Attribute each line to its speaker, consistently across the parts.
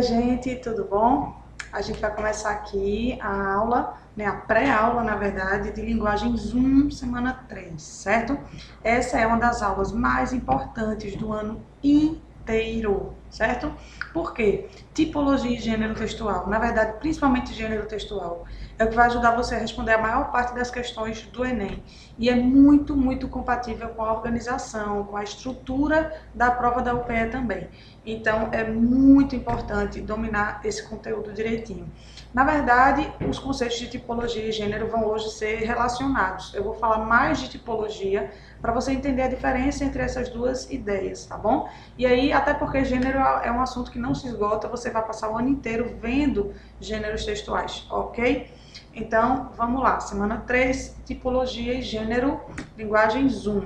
Speaker 1: gente, tudo bom? A gente vai começar aqui a aula, a pré-aula, na verdade, de linguagem Zoom, semana 3, certo? Essa é uma das aulas mais importantes do ano inteiro, certo? Por quê? Tipologia e gênero textual, na verdade, principalmente gênero textual, é o que vai ajudar você a responder a maior parte das questões do Enem. E é muito compatível com a organização, com a estrutura da prova da UPE também. Então, é muito importante dominar esse conteúdo direitinho. Na verdade, os conceitos de tipologia e gênero vão hoje ser relacionados. Eu vou falar mais de tipologia para você entender a diferença entre essas duas ideias, tá bom? E aí, até porque gênero é um assunto que não se esgota, você vai passar o ano inteiro vendo gêneros textuais, ok? Então, vamos lá. Semana 3, tipologia e gênero, linguagem Zoom.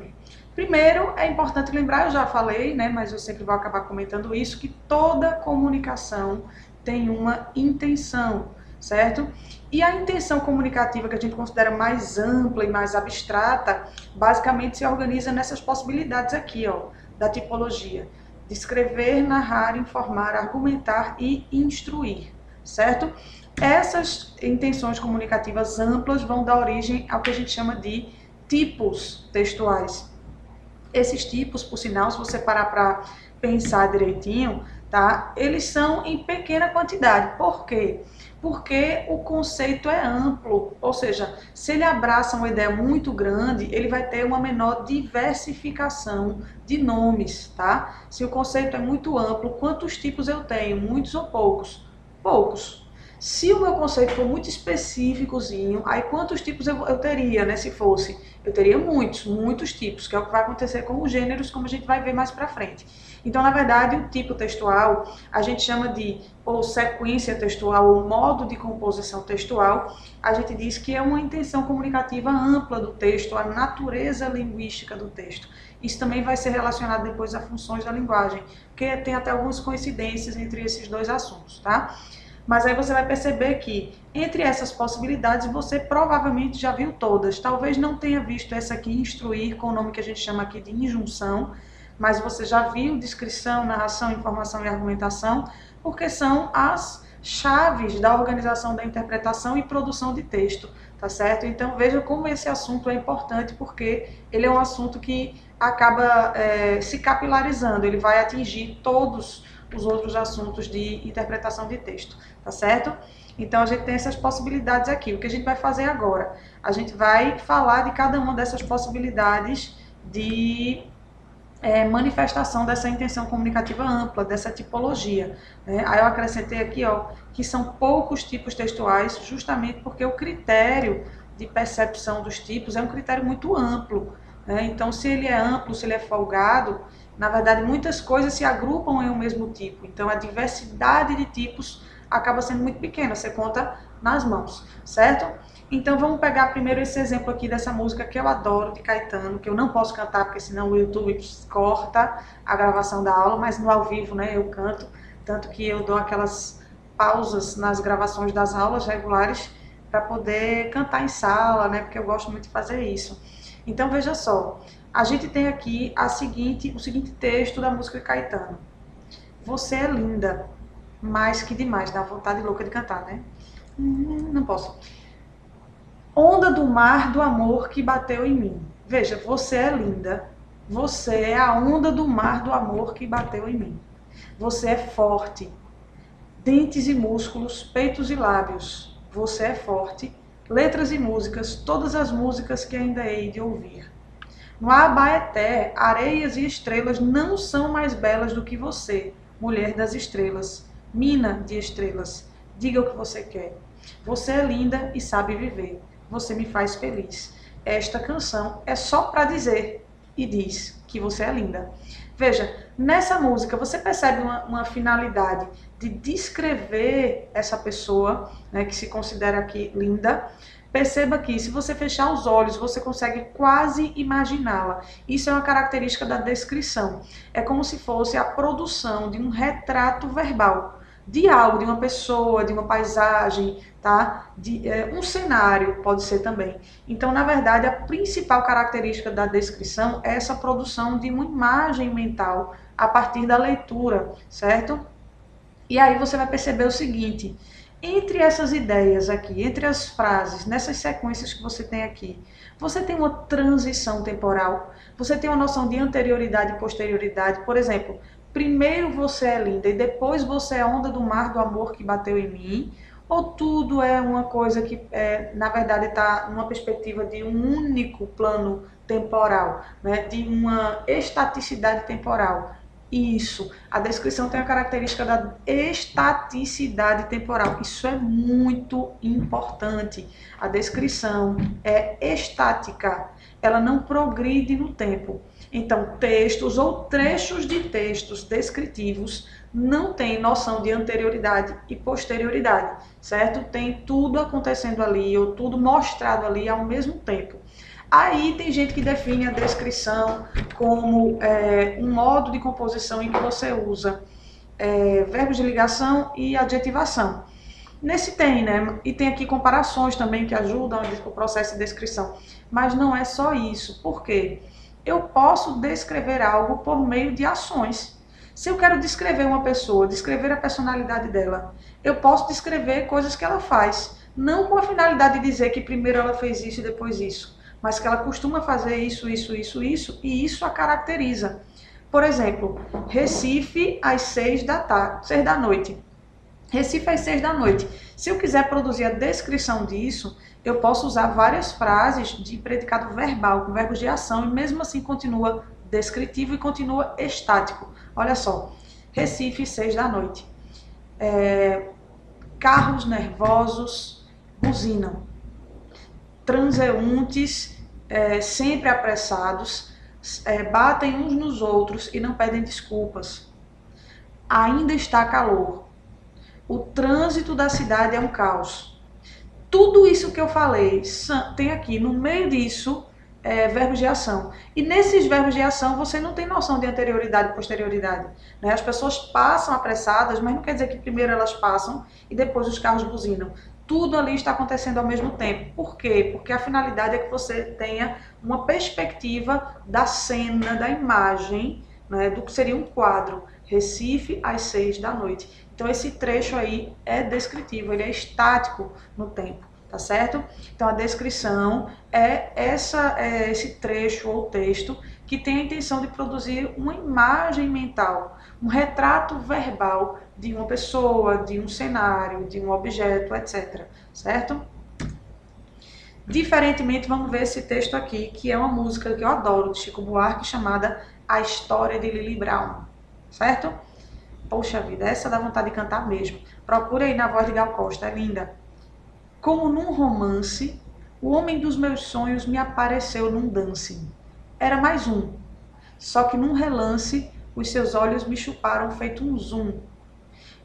Speaker 1: Primeiro, é importante lembrar, eu já falei, né, mas eu sempre vou acabar comentando isso, que toda comunicação tem uma intenção, certo? E a intenção comunicativa que a gente considera mais ampla e mais abstrata, basicamente se organiza nessas possibilidades aqui, ó, da tipologia. Descrever, narrar, informar, argumentar e instruir, certo? Essas intenções comunicativas amplas vão dar origem ao que a gente chama de tipos textuais. Esses tipos, por sinal, se você parar para pensar direitinho, tá? Eles são em pequena quantidade. Por quê? Porque o conceito é amplo, ou seja, se ele abraça uma ideia muito grande, ele vai ter uma menor diversificação de nomes, tá? Se o conceito é muito amplo, quantos tipos eu tenho? Muitos ou poucos? Poucos. Se o meu conceito for muito específicozinho, aí quantos tipos eu teria, né, se fosse? Eu teria muitos tipos, que é o que vai acontecer com os gêneros, como a gente vai ver mais pra frente. Então, na verdade, o tipo textual, a gente chama de, ou sequência textual, ou modo de composição textual, a gente diz que é uma intenção comunicativa ampla do texto, a natureza linguística do texto. Isso também vai ser relacionado depois a funções da linguagem, porque tem até algumas coincidências entre esses dois assuntos, tá? Mas aí você vai perceber que, entre essas possibilidades, você provavelmente já viu todas. Talvez não tenha visto essa aqui, instruir, com o nome que a gente chama aqui de injunção, mas você já viu descrição, narração, informação e argumentação, porque são as chaves da organização da interpretação e produção de texto, tá certo? Então veja como esse assunto é importante, porque ele é um assunto que acaba se capilarizando, ele vai atingir todos os outros assuntos de interpretação de texto, tá certo? Então a gente tem essas possibilidades aqui. O que a gente vai fazer agora? A gente vai falar de cada uma dessas possibilidades de manifestação dessa intenção comunicativa ampla, dessa tipologia, né? Aí eu acrescentei aqui, ó, que são poucos tipos textuais, justamente porque o critério de percepção dos tipos é um critério muito amplo, né? Então, se ele é amplo, se ele é folgado, na verdade, muitas coisas se agrupam em um mesmo tipo. Então, a diversidade de tipos acaba sendo muito pequena, você conta nas mãos, certo? Então, vamos pegar primeiro esse exemplo aqui dessa música que eu adoro, de Caetano, que eu não posso cantar, porque senão o YouTube corta a gravação da aula, mas no ao vivo, né, eu canto, tanto que eu dou aquelas pausas nas gravações das aulas regulares para poder cantar em sala, né, porque eu gosto muito de fazer isso. Então, veja só, a gente tem aqui o seguinte texto da música de Caetano. Você é linda, mais que demais, dá vontade louca de cantar, né? Não posso. Onda do mar do amor que bateu em mim. Veja, você é linda, você é a onda do mar do amor que bateu em mim. Você é forte, dentes e músculos, peitos e lábios. Você é forte, letras e músicas, todas as músicas que ainda hei de ouvir. No Abaeté, areias e estrelas não são mais belas do que você, mulher das estrelas, mina de estrelas. Diga o que você quer. Você é linda e sabe viver. Você me faz feliz. Esta canção é só para dizer e diz que você é linda. Veja, nessa música você percebe uma finalidade de descrever essa pessoa, né, que se considera aqui linda. Perceba que, se você fechar os olhos, você consegue quase imaginá-la. Isso é uma característica da descrição. É como se fosse a produção de um retrato verbal, de algo, de uma pessoa, de uma paisagem, tá? Um cenário, pode ser também. Então, na verdade, a principal característica da descrição é essa produção de uma imagem mental a partir da leitura, certo? E aí você vai perceber o seguinte, entre essas ideias aqui, entre as frases, nessas sequências que você tem aqui, você tem uma transição temporal, você tem uma noção de anterioridade e posterioridade. Por exemplo, primeiro você é linda e depois você é a onda do mar do amor que bateu em mim, ou tudo é uma coisa que, na verdade, está numa perspectiva de um único plano temporal, né? De uma estaticidade temporal. Isso, a descrição tem a característica da estaticidade temporal. Isso é muito importante. A descrição é estática, ela não progride no tempo. Então, textos ou trechos de textos descritivos não têm noção de anterioridade e posterioridade, certo? Tem tudo acontecendo ali, ou tudo mostrado ali ao mesmo tempo. Aí tem gente que define a descrição como um modo de composição em que você usa verbos de ligação e adjetivação. Nesse tem, né? E tem aqui comparações também que ajudam o processo de descrição. Mas não é só isso. Por quê? Eu posso descrever algo por meio de ações. Se eu quero descrever uma pessoa, descrever a personalidade dela, eu posso descrever coisas que ela faz. Não com a finalidade de dizer que primeiro ela fez isso e depois isso, mas que ela costuma fazer isso, e isso a caracteriza. Por exemplo, Recife às 6 da noite. Recife às 6 da noite. Se eu quiser produzir a descrição disso, eu posso usar várias frases de predicado verbal, com verbos de ação, e mesmo assim continua descritivo e continua estático. Olha só, Recife, 6 da noite. Carros nervosos buzinam. Transeuntes sempre apressados, batem uns nos outros e não pedem desculpas. Ainda está calor. O trânsito da cidade é um caos. Tudo isso que eu falei tem aqui no meio disso verbos de ação. E nesses verbos de ação você não tem noção de anterioridade e posterioridade, né? As pessoas passam apressadas, mas não quer dizer que primeiro elas passam e depois os carros buzinam. Tudo ali está acontecendo ao mesmo tempo. Por quê? Porque a finalidade é que você tenha uma perspectiva da cena, da imagem, né, do que seria um quadro. Recife às 6 da noite. Então esse trecho aí é descritivo, ele é estático no tempo, tá certo? Então a descrição é esse trecho ou texto que tem a intenção de produzir uma imagem mental, um retrato verbal de uma pessoa, de um cenário, de um objeto, etc. Certo? Diferentemente, vamos ver esse texto aqui, que é uma música que eu adoro, de Chico Buarque, chamada A História de Lili Brown. Certo? Poxa vida, essa dá vontade de cantar mesmo. Procura aí na voz de Gal Costa, é linda. Como num romance, o homem dos meus sonhos me apareceu num dancing. Era mais um. Só que num relance, os seus olhos me chuparam feito um zoom.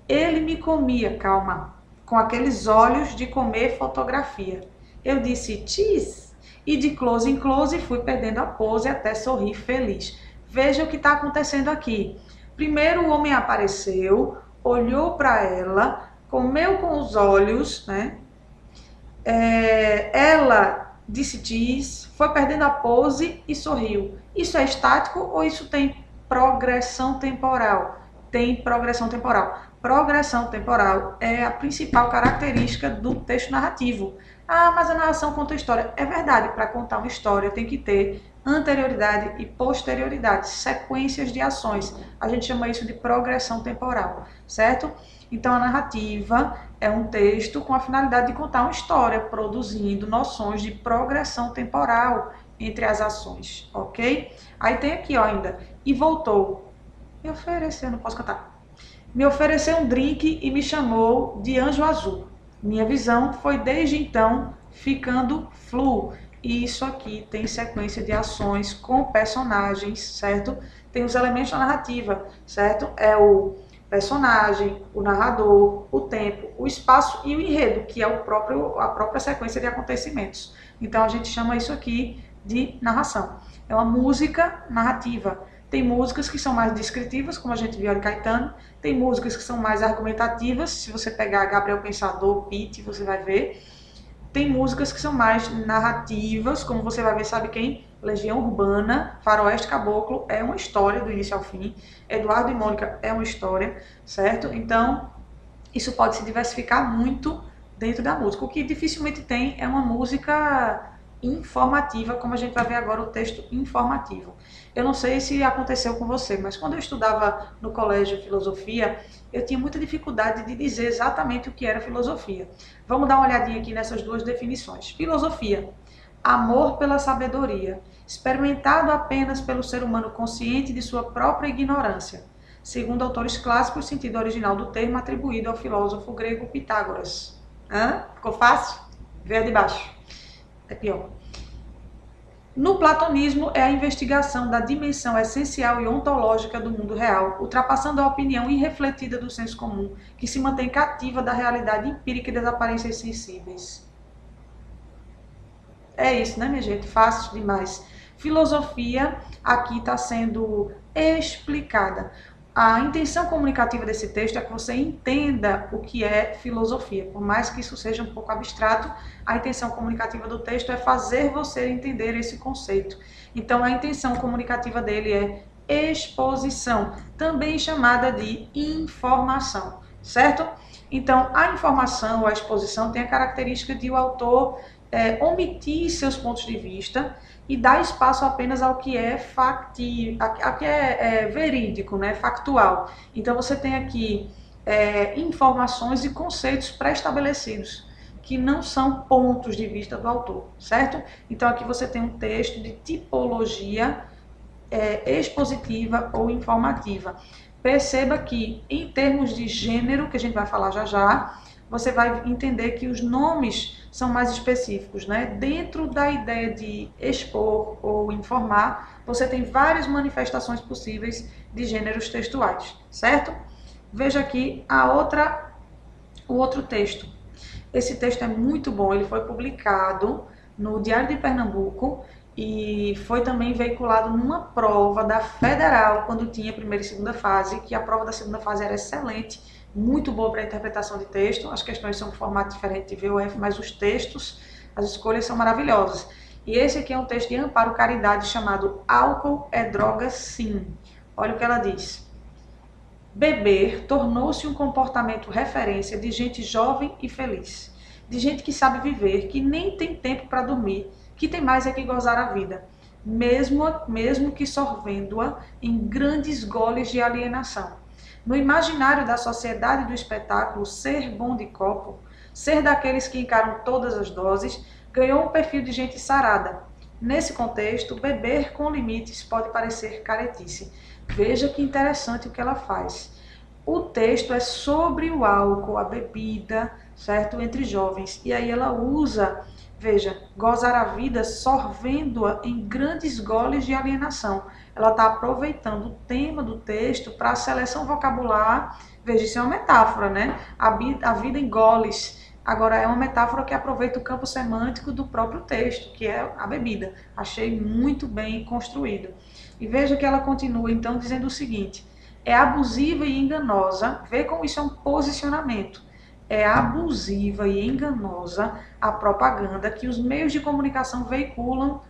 Speaker 1: Ele me comia, calma, com aqueles olhos de comer fotografia. Eu disse cheese e de close em close fui perdendo a pose até sorrir feliz. Veja o que está acontecendo aqui. Primeiro o homem apareceu, olhou para ela, comeu com os olhos, né? Ela disse cheese, foi perdendo a pose e sorriu. Isso é estático ou isso tem progressão temporal? Tem progressão temporal. Progressão temporal é a principal característica do texto narrativo. Ah, mas a narração conta a história. É verdade, para contar uma história tem que ter anterioridade e posterioridade, sequências de ações. A gente chama isso de progressão temporal, certo? Então a narrativa é um texto com a finalidade de contar uma história, produzindo noções de progressão temporal entre as ações, ok? Aí tem aqui ó, ainda, e voltou. Me ofereceu, não posso cantar. Me ofereceu um drink e me chamou de anjo azul. Minha visão foi desde então ficando flu. E isso aqui tem sequência de ações com personagens, certo? Tem os elementos da narrativa, certo? É o personagem, o narrador, o tempo, o espaço e o enredo, que é a própria sequência de acontecimentos. Então a gente chama isso aqui de narração. É uma música narrativa. Tem músicas que são mais descritivas, como a gente viu ali Caetano. Tem músicas que são mais argumentativas. Se você pegar Gabriel Pensador, Pitty, você vai ver. Tem músicas que são mais narrativas, como você vai ver, sabe quem? Legião Urbana, Faroeste Caboclo, é uma história do início ao fim. Eduardo e Mônica é uma história, certo? Então, isso pode se diversificar muito dentro da música. O que dificilmente tem é uma música informativa, como a gente vai ver agora o texto informativo. Eu não sei se aconteceu com você, mas quando eu estudava no colégio filosofia, eu tinha muita dificuldade de dizer exatamente o que era filosofia. Vamos dar uma olhadinha aqui nessas duas definições. Filosofia: amor pela sabedoria, experimentado apenas pelo ser humano consciente de sua própria ignorância. Segundo autores clássicos, o sentido original do termo atribuído ao filósofo grego Pitágoras. Ficou fácil? Vê a de baixo. É pior. No platonismo, é a investigação da dimensão essencial e ontológica do mundo real, ultrapassando a opinião irrefletida do senso comum, que se mantém cativa da realidade empírica e das aparências sensíveis. É isso, né, minha gente? Fácil demais. Filosofia aqui está sendo explicada. A intenção comunicativa desse texto é que você entenda o que é filosofia. Por mais que isso seja um pouco abstrato, a intenção comunicativa do texto é fazer você entender esse conceito. Então, a intenção comunicativa dele é exposição, também chamada de informação, certo? Então, a informação ou a exposição tem a característica de o autor omitir seus pontos de vista e dar espaço apenas ao que é factível, ao que é verídico, né, factual. Então você tem aqui informações e conceitos pré-estabelecidos, que não são pontos de vista do autor, certo? Então aqui você tem um texto de tipologia expositiva ou informativa. Perceba que, em termos de gênero, que a gente vai falar já já, você vai entender que os nomes são mais específicos, né? Dentro da ideia de expor ou informar, você tem várias manifestações possíveis de gêneros textuais, certo? Veja aqui o outro texto. Esse texto é muito bom, ele foi publicado no Diário de Pernambuco e foi também veiculado numa prova da Federal, quando tinha primeira e segunda fase, que a prova da segunda fase era excelente, muito boa para a interpretação de texto. As questões são um formato diferente de VUF, mas os textos, as escolhas são maravilhosas. E esse aqui é um texto de Amparo Caridade chamado Álcool é Droga Sim. Olha o que ela diz. Beber tornou-se um comportamento referência de gente jovem e feliz, de gente que sabe viver, que nem tem tempo para dormir, que tem mais é que gozar a vida, mesmo que sorvendo-a em grandes goles de alienação. No imaginário da sociedade do espetáculo, ser bom de copo, ser daqueles que encaram todas as doses, ganhou um perfil de gente sarada. Nesse contexto, beber com limites pode parecer caretice. Veja que interessante o que ela faz. O texto é sobre o álcool, a bebida, certo? Entre jovens. E aí ela usa, veja, gozar a vida sorvendo-a em grandes goles de alienação. Ela está aproveitando o tema do texto para a seleção vocabular. Veja, isso é uma metáfora, né? A vida em goles. Agora, é uma metáfora que aproveita o campo semântico do próprio texto, que é a bebida. Achei muito bem construído. E veja que ela continua, então, dizendo o seguinte: é abusiva e enganosa, vê como isso é um posicionamento. É abusiva e enganosa a propaganda que os meios de comunicação veiculam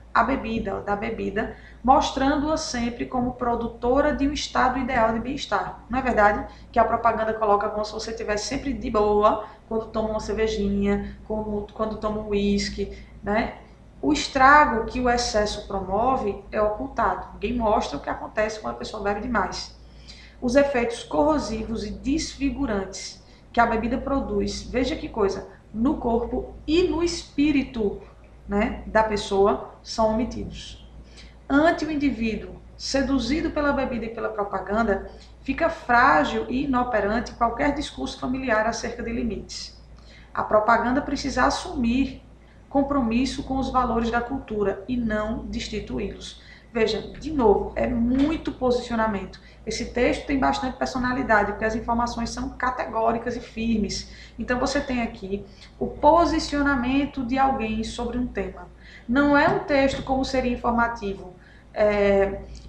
Speaker 1: da bebida, mostrando-a sempre como produtora de um estado ideal de bem-estar. Não é verdade que a propaganda coloca como se você estivesse sempre de boa quando toma uma cervejinha, quando toma um uísque, né? O estrago que o excesso promove é ocultado. Ninguém mostra o que acontece quando a pessoa bebe demais. Os efeitos corrosivos e desfigurantes que a bebida produz, veja que coisa, no corpo e no espírito, né, da pessoa, são omitidos. Ante o indivíduo seduzido pela bebida e pela propaganda, fica frágil e inoperante qualquer discurso familiar acerca de limites. A propaganda precisa assumir compromisso com os valores da cultura e não destituí-los. Veja, de novo, é muito posicionamento. Esse texto tem bastante personalidade, porque as informações são categóricas e firmes. Então você tem aqui o posicionamento de alguém sobre um tema. Não é um texto como seria informativo.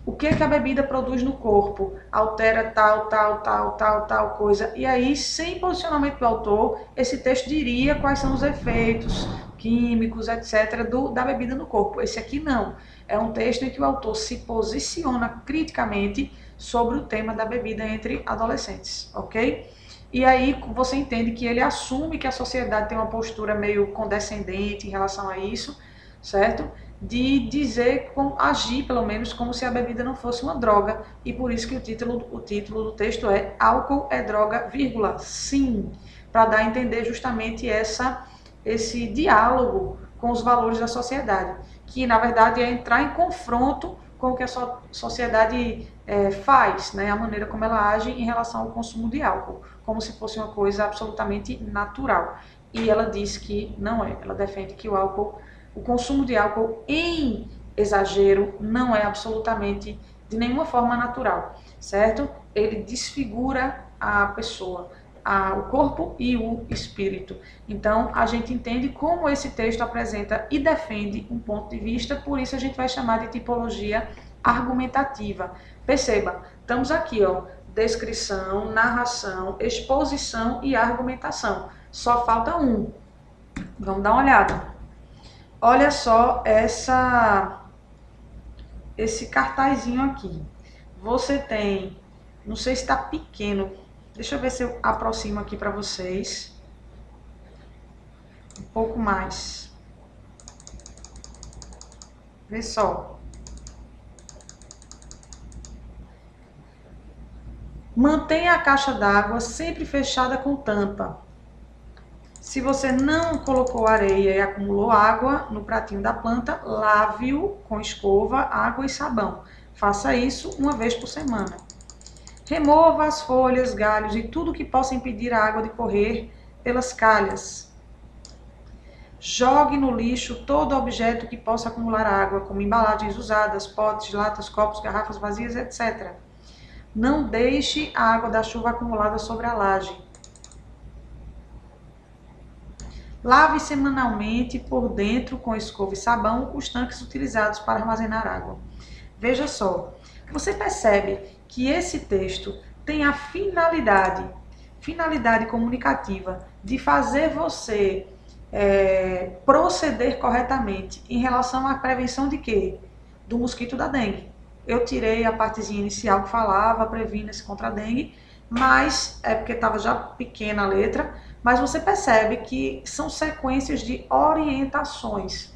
Speaker 1: O que a bebida produz no corpo, altera tal coisa. E aí, sem posicionamento do autor, esse texto diria quais são os efeitos químicos, etc., da bebida no corpo. Esse aqui não. É um texto em que o autor se posiciona criticamente sobre o tema da bebida entre adolescentes, ok? E aí você entende que ele assume que a sociedade tem uma postura meio condescendente em relação a isso, certo? De dizer, agir pelo menos como se a bebida não fosse uma droga, e por isso que o título do texto é Álcool é droga, vírgula, sim, para dar a entender justamente esse diálogo com os valores da sociedade, que na verdade é entrar em confronto com o que a sociedade faz, né, a maneira como ela age em relação ao consumo de álcool, como se fosse uma coisa absolutamente natural. E ela diz que não é, ela defende que o consumo de álcool em exagero não é absolutamente de nenhuma forma natural, certo? Ele desfigura a pessoa, o corpo e o espírito. Então, a gente entende como esse texto apresenta e defende um ponto de vista, por isso a gente vai chamar de tipologia argumentativa. Perceba, estamos aqui, ó, descrição, narração, exposição e argumentação. Só falta um. Vamos dar uma olhada. Olha só esse cartazinho aqui. Você tem, não sei se está pequeno, deixa eu ver se eu aproximo aqui para vocês. Um pouco mais. Vê só. Mantenha a caixa d'água sempre fechada com tampa. Se você não colocou areia e acumulou água no pratinho da planta, lave-o com escova, água e sabão. Faça isso uma vez por semana. Remova as folhas, galhos e tudo que possa impedir a água de correr pelas calhas. Jogue no lixo todo objeto que possa acumular água, como embalagens usadas, potes, latas, copos, garrafas vazias, etc. Não deixe a água da chuva acumulada sobre a laje. Lave semanalmente por dentro com escova e sabão os tanques utilizados para armazenar água. Veja só, você percebe que esse texto tem a finalidade comunicativa de fazer você proceder corretamente em relação à prevenção de quê? Do mosquito da dengue. Eu tirei a partezinha inicial que falava, previna-se contra a dengue, mas é porque estava já pequena a letra, mas você percebe que são sequências de orientações.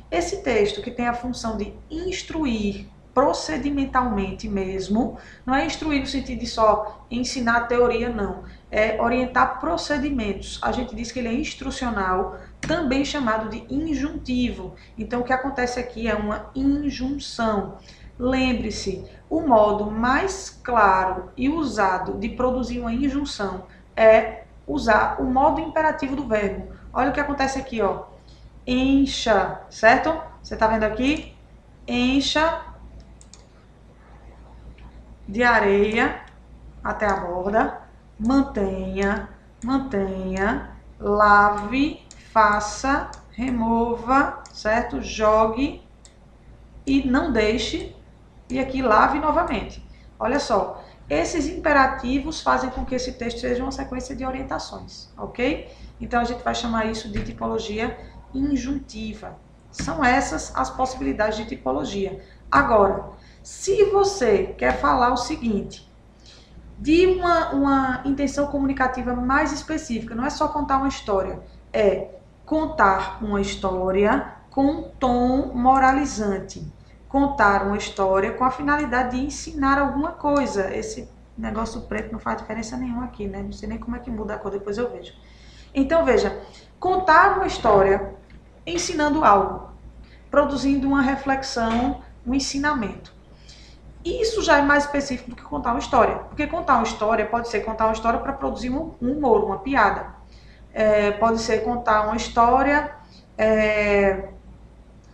Speaker 1: Esse texto que tem a função de instruir procedimentalmente mesmo, não é instruir no sentido de só ensinar a teoria, não. É orientar procedimentos. A gente diz que ele é instrucional, também chamado de injuntivo. Então, o que acontece aqui é uma injunção. Lembre-se, o modo mais claro e usado de produzir uma injunção é usar o modo imperativo do verbo. Olha o que acontece aqui, ó. Encha, certo? Você tá vendo aqui? Encha de areia até a borda, mantenha, lave, faça, remova, certo? Jogue e não deixe, e aqui lave novamente. Olha só, esses imperativos fazem com que esse texto seja uma sequência de orientações, ok? Então a gente vai chamar isso de tipologia injuntiva. São essas as possibilidades de tipologia. Agora, se você quer falar o seguinte, de uma intenção comunicativa mais específica, não é só contar uma história, é contar uma história com um tom moralizante. Contar uma história com a finalidade de ensinar alguma coisa. Esse negócio preto não faz diferença nenhuma aqui, né? Não sei nem como é que muda a cor, depois eu vejo. Então, veja, contar uma história ensinando algo, produzindo uma reflexão, um ensinamento. Isso já é mais específico do que contar uma história. Porque contar uma história pode ser contar uma história para produzir um humor, uma piada. Pode ser contar uma história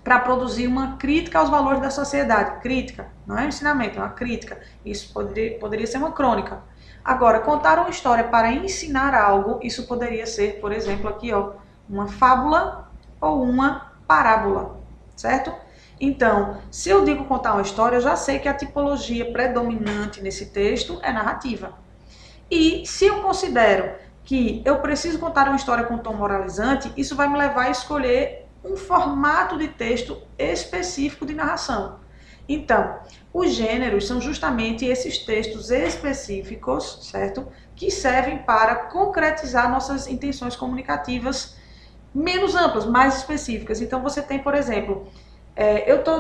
Speaker 1: para produzir uma crítica aos valores da sociedade. Crítica, não é um ensinamento, é uma crítica. Isso poderia ser uma crônica. Agora, contar uma história para ensinar algo, isso poderia ser, por exemplo, aqui, ó, uma fábula ou uma parábola, certo? Então, se eu digo contar uma história, eu já sei que a tipologia predominante nesse texto é narrativa. E se eu considero que eu preciso contar uma história com tom moralizante, isso vai me levar a escolher um formato de texto específico de narração. Então, os gêneros são justamente esses textos específicos, certo? Que servem para concretizar nossas intenções comunicativas menos amplas, mais específicas. Então, você tem, por exemplo,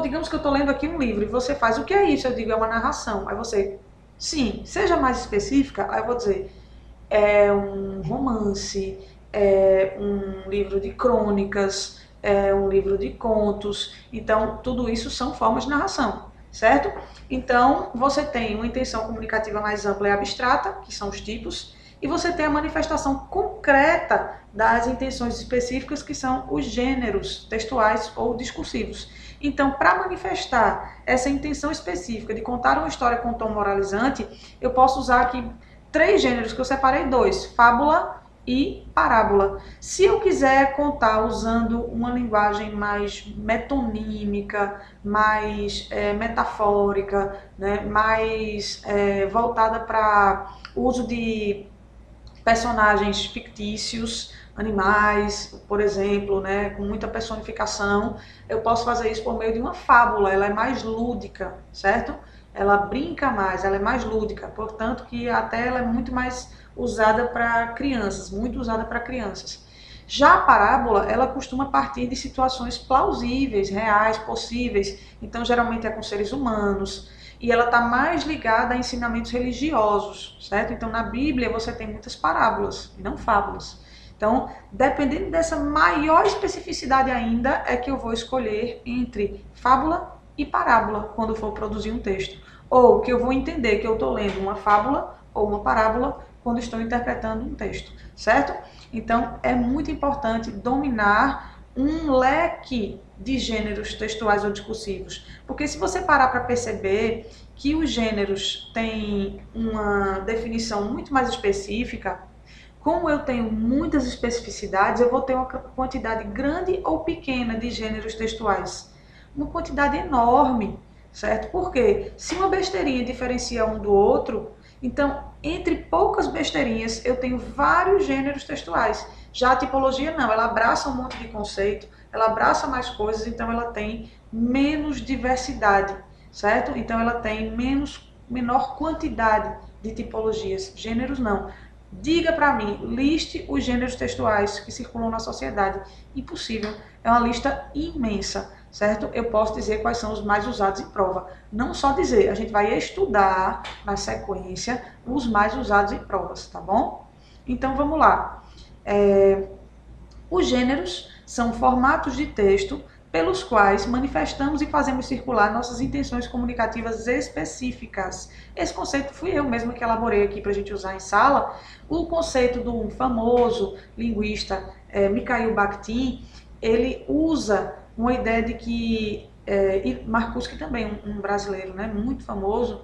Speaker 1: digamos que eu estou lendo aqui um livro e você faz, o que é isso? Eu digo, é uma narração. Aí você, sim, seja mais específica. Aí eu vou dizer, é um romance, é um livro de crônicas, é um livro de contos. Então, tudo isso são formas de narração, certo? Então, você tem uma intenção comunicativa mais ampla e abstrata, que são os tipos, e você tem a manifestação concreta das intenções específicas, que são os gêneros textuais ou discursivos. Então, para manifestar essa intenção específica de contar uma história com tom moralizante, eu posso usar aqui 3 gêneros, que eu separei 2, fábula e parábola. Se eu quiser contar usando uma linguagem mais metonímica, mais metafórica, né, mais voltada para o uso de personagens fictícios, animais, por exemplo, né, com muita personificação, eu posso fazer isso por meio de uma fábula. Ela é mais lúdica, certo? Ela brinca mais, ela é mais lúdica, portanto que até ela é muito mais usada para crianças, muito usada para crianças. Já a parábola, ela costuma partir de situações plausíveis, reais, possíveis, então geralmente é com seres humanos, e ela está mais ligada a ensinamentos religiosos, certo? Então na Bíblia você tem muitas parábolas, e não fábulas. Então, dependendo dessa maior especificidade ainda, é que eu vou escolher entre fábula e parábola quando for produzir um texto. Ou que eu vou entender que eu estou lendo uma fábula ou uma parábola quando estou interpretando um texto, certo? Então, é muito importante dominar um leque de gêneros textuais ou discursivos. Porque se você parar para perceber que os gêneros têm uma definição muito mais específica, como eu tenho muitas especificidades, eu vou ter uma quantidade grande ou pequena de gêneros textuais. Uma quantidade enorme, certo? Porque se uma besteirinha diferencia um do outro, então, entre poucas besteirinhas, eu tenho vários gêneros textuais. Já a tipologia não, ela abraça um monte de conceito, ela abraça mais coisas, então ela tem menos diversidade, certo? Então ela tem menor quantidade de tipologias. Gêneros não. Diga para mim, liste os gêneros textuais que circulam na sociedade. Impossível, é uma lista imensa, certo? Eu posso dizer quais são os mais usados em prova. Não só dizer, a gente vai estudar na sequência os mais usados em provas, tá bom? Então vamos lá. Os gêneros são formatos de texto pelos quais manifestamos e fazemos circular nossas intenções comunicativas específicas. Esse conceito fui eu mesma que elaborei aqui para a gente usar em sala. O conceito do famoso linguista Mikhail Bakhtin, ele usa uma ideia de que, e Marcuse também, um brasileiro, né, muito famoso,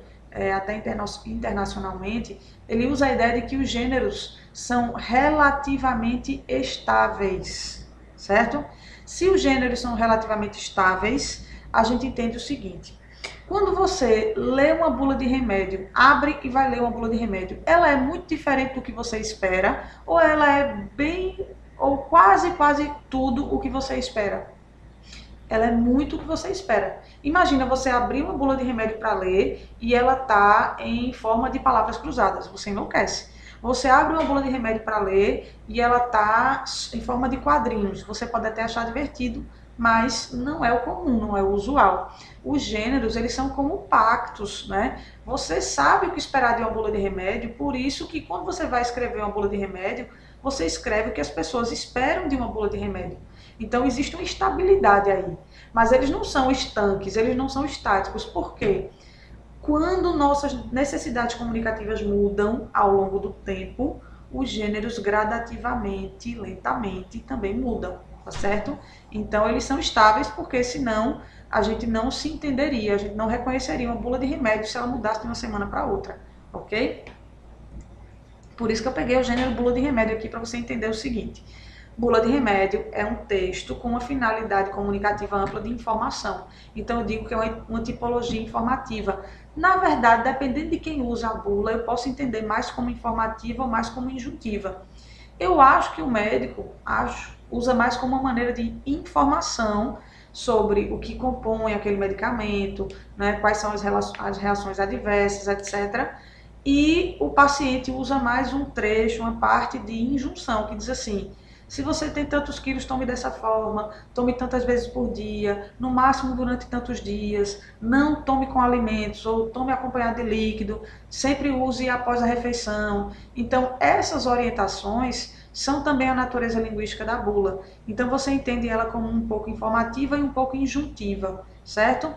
Speaker 1: até internacionalmente, ele usa a ideia de que os gêneros são relativamente estáveis, certo? Se os gêneros são relativamente estáveis, a gente entende o seguinte: quando você lê uma bula de remédio, abre e vai ler uma bula de remédio, ela é muito diferente do que você espera, ou ela é bem, ou quase tudo o que você espera? Ela é muito o que você espera. Imagina você abrir uma bula de remédio para ler e ela tá em forma de palavras cruzadas, você enlouquece. Você abre uma bula de remédio para ler e ela tá em forma de quadrinhos. Você pode até achar divertido, mas não é o comum, não é o usual. Os gêneros, eles são como pactos, né? Você sabe o que esperar de uma bula de remédio, por isso que quando você vai escrever uma bula de remédio, você escreve o que as pessoas esperam de uma bula de remédio. Então existe uma estabilidade aí, mas eles não são estanques, eles não são estáticos. Por quê? Quando nossas necessidades comunicativas mudam ao longo do tempo, os gêneros gradativamente, lentamente também mudam, tá certo? Então eles são estáveis porque senão a gente não se entenderia, a gente não reconheceria uma bula de remédio se ela mudasse de uma semana para outra, ok? Por isso que eu peguei o gênero bula de remédio aqui para você entender o seguinte. Bula de remédio é um texto com uma finalidade comunicativa ampla de informação. Então eu digo que é uma tipologia informativa. Na verdade, dependendo de quem usa a bula, eu posso entender mais como informativa ou mais como injuntiva. Eu acho que o médico usa mais como uma maneira de informação sobre o que compõe aquele medicamento, né, quais são as reações adversas, etc. E o paciente usa mais um trecho, uma parte de injunção, que diz assim: se você tem tantos quilos, tome dessa forma, tome tantas vezes por dia, no máximo durante tantos dias, não tome com alimentos ou tome acompanhado de líquido, sempre use após a refeição. Então, essas orientações são também a natureza linguística da bula. Então, você entende ela como um pouco informativa e um pouco injuntiva, certo?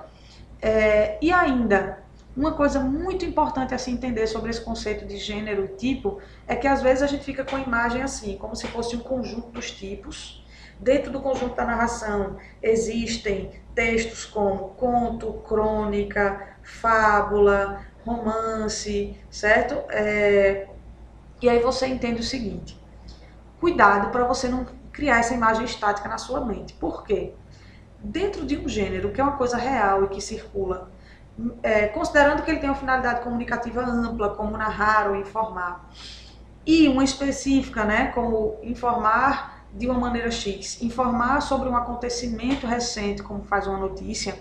Speaker 1: E ainda, uma coisa muito importante a se entender sobre esse conceito de gênero e tipo é que às vezes a gente fica com a imagem assim, como se fosse um conjunto dos tipos. Dentro do conjunto da narração existem textos como conto, crônica, fábula, romance, certo? E aí você entende o seguinte: cuidado para você não criar essa imagem estática na sua mente. Por quê? Dentro de um gênero que é uma coisa real e que circula, considerando que ele tem uma finalidade comunicativa ampla, como narrar ou informar, e uma específica, né, como informar de uma maneira X, informar sobre um acontecimento recente, como faz uma notícia.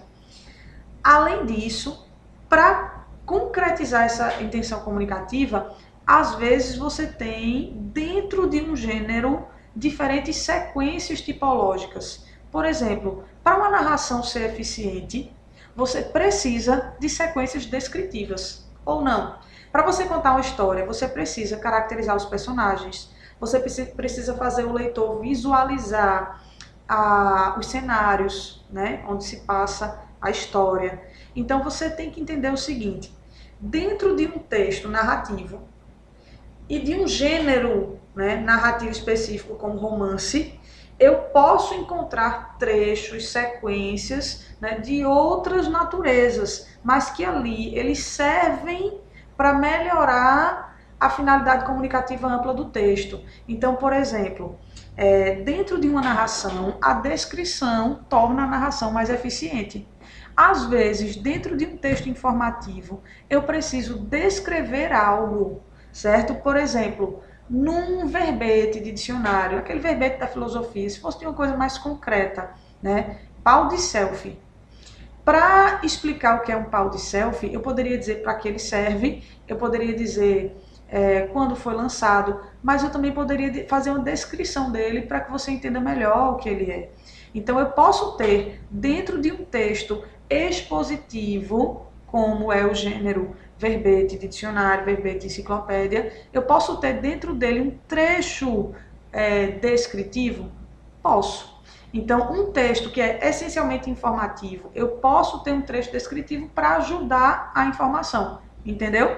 Speaker 1: Além disso, para concretizar essa intenção comunicativa, às vezes você tem, dentro de um gênero, diferentes sequências tipológicas. Por exemplo, para uma narração ser eficiente, você precisa de sequências descritivas, ou não. Para você contar uma história, você precisa caracterizar os personagens, você precisa fazer o leitor visualizar os cenários, né, onde se passa a história. Então você tem que entender o seguinte: dentro de um texto narrativo e de um gênero, né, narrativo específico como romance, eu posso encontrar trechos, sequências, né, de outras naturezas, mas que ali eles servem para melhorar a finalidade comunicativa ampla do texto. Então, por exemplo, dentro de uma narração, a descrição torna a narração mais eficiente. Às vezes, dentro de um texto informativo, eu preciso descrever algo, certo? Por exemplo, num verbete de dicionário, aquele verbete da filosofia, se fosse de uma coisa mais concreta, né? Pau de selfie. Para explicar o que é um pau de selfie, eu poderia dizer para que ele serve, eu poderia dizer quando foi lançado, mas eu também poderia fazer uma descrição dele para que você entenda melhor o que ele é. Então eu posso ter, dentro de um texto expositivo, como é o gênero verbete de dicionário, verbete de enciclopédia, eu posso ter dentro dele um trecho descritivo? Posso. Então, um texto que é essencialmente informativo, eu posso ter um trecho descritivo para ajudar a informação, entendeu?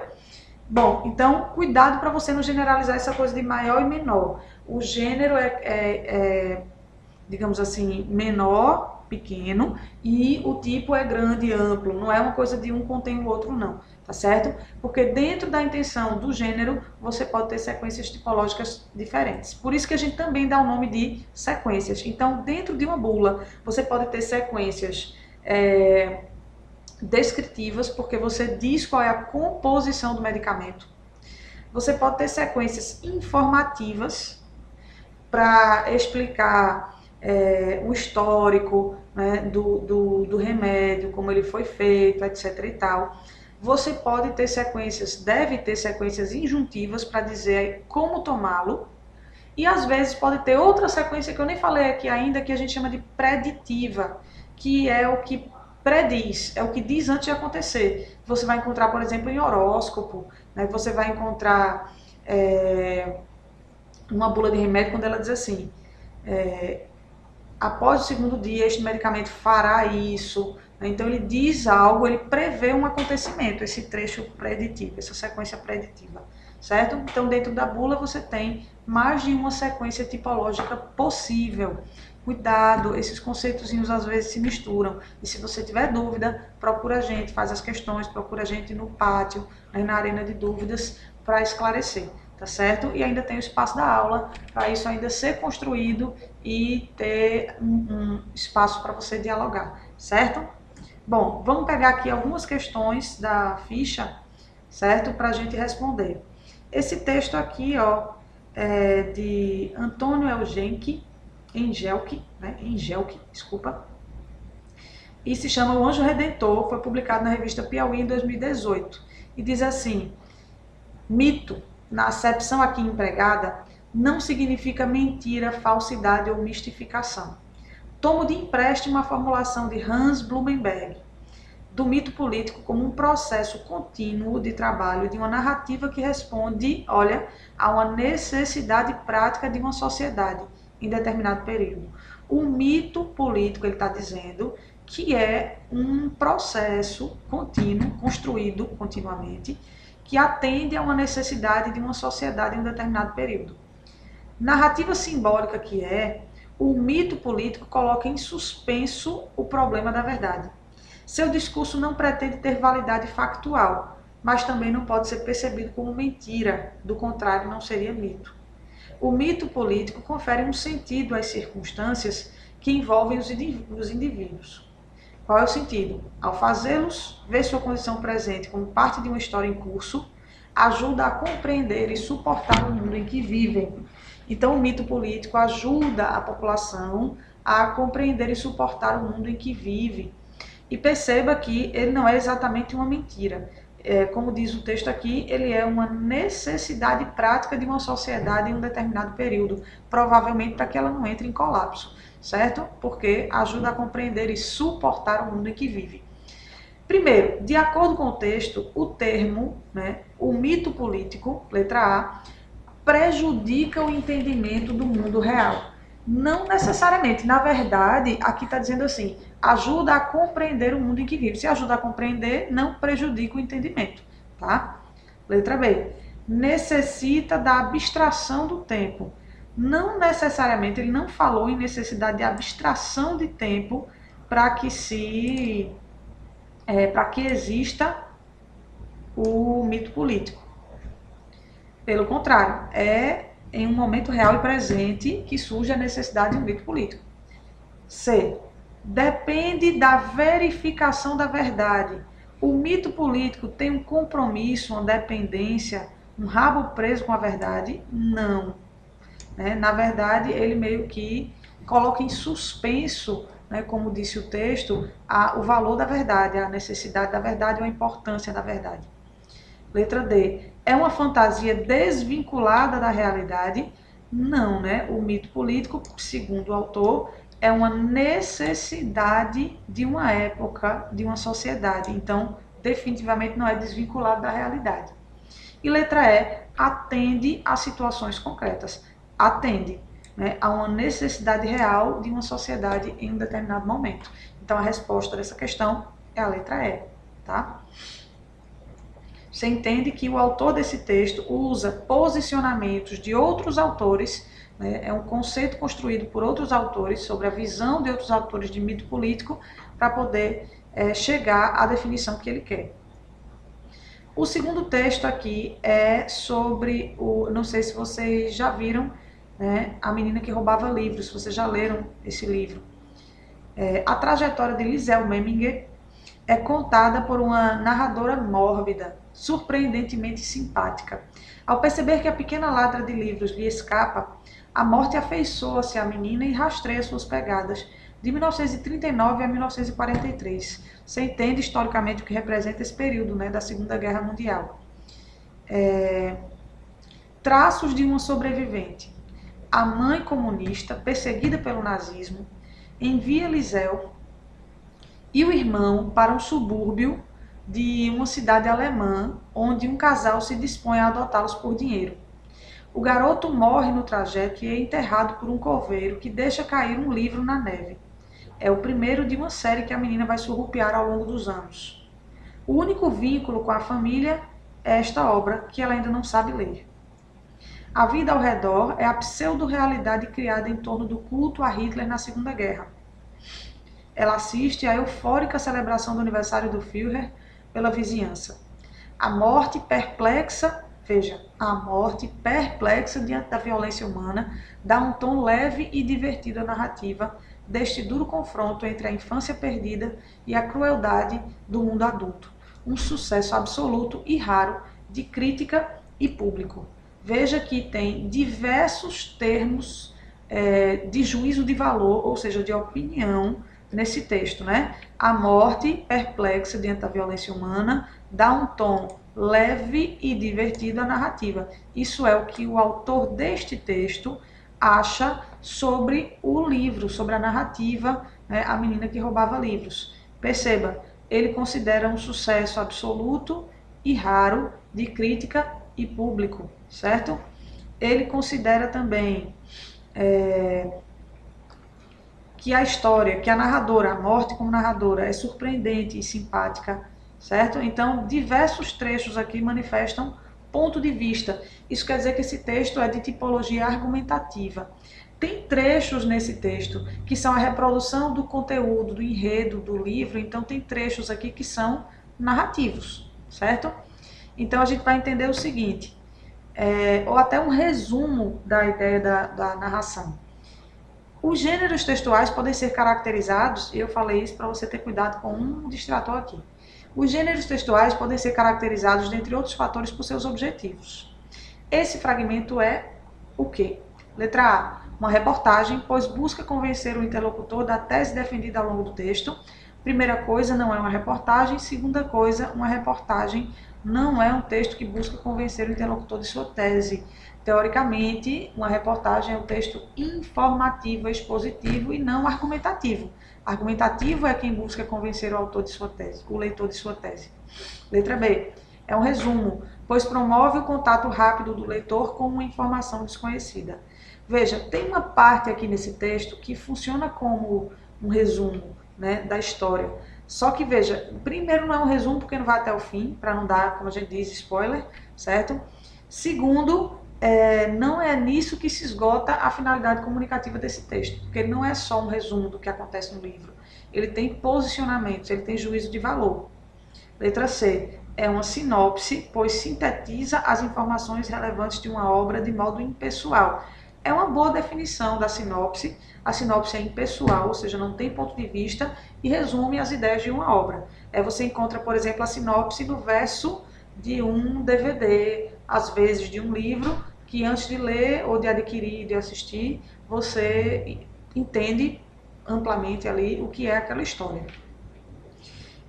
Speaker 1: Bom, então, cuidado para você não generalizar essa coisa de maior e menor. O gênero digamos assim, menor, pequeno, e o tipo é grande e amplo, não é uma coisa de um contém o outro não, tá certo? Porque dentro da intenção do gênero, você pode ter sequências tipológicas diferentes. Por isso que a gente também dá o nome de sequências. Então, dentro de uma bula, você pode ter sequências descritivas, porque você diz qual é a composição do medicamento. Você pode ter sequências informativas para explicar o histórico, né, do remédio, como ele foi feito, etc. e tal. Você pode ter sequências, deve ter sequências injuntivas para dizer como tomá-lo, e às vezes pode ter outra sequência que eu nem falei aqui ainda, que a gente chama de preditiva, que é o que prediz, é o que diz antes de acontecer. Você vai encontrar, por exemplo, em horóscopo, né, você vai encontrar uma bula de remédio quando ela diz assim: após o 2º dia, este medicamento fará isso. Então, ele diz algo, ele prevê um acontecimento, esse trecho preditivo, essa sequência preditiva, certo? Então, dentro da bula, você tem mais de uma sequência tipológica possível. Cuidado, esses conceitozinhos às vezes se misturam. E se você tiver dúvida, procura a gente, faz as questões, procura a gente no pátio, aí na arena de dúvidas, para esclarecer. Tá certo? E ainda tem o espaço da aula para isso ainda ser construído e ter um espaço para você dialogar, certo? Bom, vamos pegar aqui algumas questões da ficha, certo? Para a gente responder. Esse texto aqui, ó, é de Antônio Engelke, né? Engelke, desculpa. e se chama O Anjo Redentor, foi publicado na revista Piauí em 2018. E diz assim: mito, na acepção aqui empregada, não significa mentira, falsidade ou mistificação. Tomo de empréstimo a formulação de Hans Blumenberg, do mito político como um processo contínuo de trabalho de uma narrativa que responde, olha, a uma necessidade prática de uma sociedade em determinado período. O mito político, ele está dizendo que é um processo contínuo, construído continuamente, que atende a uma necessidade de uma sociedade em um determinado período. Narrativa simbólica que é, o mito político coloca em suspenso o problema da verdade. Seu discurso não pretende ter validade factual, mas também não pode ser percebido como mentira, do contrário, não seria mito. O mito político confere um sentido às circunstâncias que envolvem os indivíduos. Qual é o sentido? Ao fazê-los ver sua condição presente como parte de uma história em curso, ajuda a compreender e suportar o mundo em que vivem. Então, o mito político ajuda a população a compreender e suportar o mundo em que vive. E perceba que ele não é exatamente uma mentira. Como diz o texto aqui, ele é uma necessidade prática de uma sociedade em um determinado período, provavelmente para que ela não entre em colapso, certo? Porque ajuda a compreender e suportar o mundo em que vive. Primeiro, de acordo com o texto, o termo, o mito político, letra A, prejudica o entendimento do mundo real. Não necessariamente, na verdade, aqui está dizendo assim, ajuda a compreender o mundo em que vive. Se ajuda a compreender, não prejudica o entendimento, tá? Letra B, necessita da abstração do tempo. Não necessariamente, ele não falou em necessidade de abstração de tempo para que exista o mito político. Pelo contrário, é em um momento real e presente que surge a necessidade de um mito político. C. Depende da verificação da verdade. O mito político tem um compromisso, uma dependência, um rabo preso com a verdade? Não. Na verdade, ele meio que coloca em suspenso, como disse o texto, o valor da verdade, a necessidade da verdade ou a importância da verdade. Letra D. É uma fantasia desvinculada da realidade? Não, O mito político, segundo o autor, é uma necessidade de uma época, de uma sociedade. Então, definitivamente não é desvinculado da realidade. E letra E. Atende a situações concretas. Atende a uma necessidade real de uma sociedade em um determinado momento. Então, a resposta dessa questão é a letra E, tá? Você entende que o autor desse texto usa posicionamentos de outros autores, é um conceito construído por outros autores sobre a visão de outros autores de mito político para poder chegar à definição que ele quer. O segundo texto aqui é sobre não sei se vocês já viram, A Menina que Roubava Livros, se vocês já leram esse livro. A trajetória de Lisel Memminger é contada por uma narradora mórbida, surpreendentemente simpática. Ao perceber que a pequena ladra de livros lhe escapa, a morte afeiçoa-se à menina e rastreia suas pegadas, de 1939 a 1943. Você entende historicamente o que representa esse período, da Segunda Guerra Mundial. Traços de uma sobrevivente. A mãe comunista, perseguida pelo nazismo, envia Lisel e o irmão para um subúrbio de uma cidade alemã, onde um casal se dispõe a adotá-los por dinheiro. O garoto morre no trajeto e é enterrado por um coveiro que deixa cair um livro na neve. É o primeiro de uma série que a menina vai surrupiar ao longo dos anos. O único vínculo com a família é esta obra, que ela ainda não sabe ler. A vida ao redor é a pseudo-realidade criada em torno do culto a Hitler na Segunda Guerra. Ela assiste à eufórica celebração do aniversário do Führer pela vizinhança. A morte perplexa diante da violência humana dá um tom leve e divertido à narrativa deste duro confronto entre a infância perdida e a crueldade do mundo adulto. Um sucesso absoluto e raro de crítica e público. Veja que tem diversos termos de juízo de valor, ou seja, de opinião, nesse texto, né? A morte, perplexa diante da violência humana, dá um tom leve e divertido à narrativa. Isso é o que o autor deste texto acha sobre o livro, sobre a narrativa, né? A menina que roubava livros. Perceba, ele considera um sucesso absoluto e raro de crítica e público, certo? Ele considera também que a história, que a narradora, a morte como narradora, é surpreendente e simpática, certo? Então, diversos trechos aqui manifestam ponto de vista. Isso quer dizer que esse texto é de tipologia argumentativa. Tem trechos nesse texto que são a reprodução do conteúdo, do enredo do livro, então tem trechos aqui que são narrativos, certo? Então a gente vai entender o seguinte, ou até um resumo da ideia da narração. Os gêneros textuais podem ser caracterizados, e eu falei isso para você ter cuidado com um distrator aqui. Os gêneros textuais podem ser caracterizados, dentre outros fatores, por seus objetivos. Esse fragmento é o quê? Letra A, uma reportagem, pois busca convencer o interlocutor da tese defendida ao longo do texto. Primeira coisa, não é uma reportagem. Segunda coisa, uma reportagem não é um texto que busca convencer o interlocutor de sua tese. Teoricamente, uma reportagem é um texto informativo, expositivo e não argumentativo. Argumentativo é quem busca convencer o autor de sua tese, o leitor de sua tese. Letra B, é um resumo, pois promove o contato rápido do leitor com uma informação desconhecida. Veja, tem uma parte aqui nesse texto que funciona como um resumo, né, da história. Só que, veja, primeiro não é um resumo porque não vai até o fim, para não dar, como a gente diz, spoiler, certo? Segundo, não é nisso que se esgota a finalidade comunicativa desse texto, porque ele não é só um resumo do que acontece no livro. Ele tem posicionamentos, ele tem juízo de valor. Letra C, é uma sinopse, pois sintetiza as informações relevantes de uma obra de modo impessoal. É uma boa definição da sinopse. A sinopse é impessoal, ou seja, não tem ponto de vista e resume as ideias de uma obra. Você encontra, por exemplo, a sinopse no verso de um DVD, às vezes de um livro, que antes de ler ou de adquirir, de assistir, você entende amplamente ali o que é aquela história.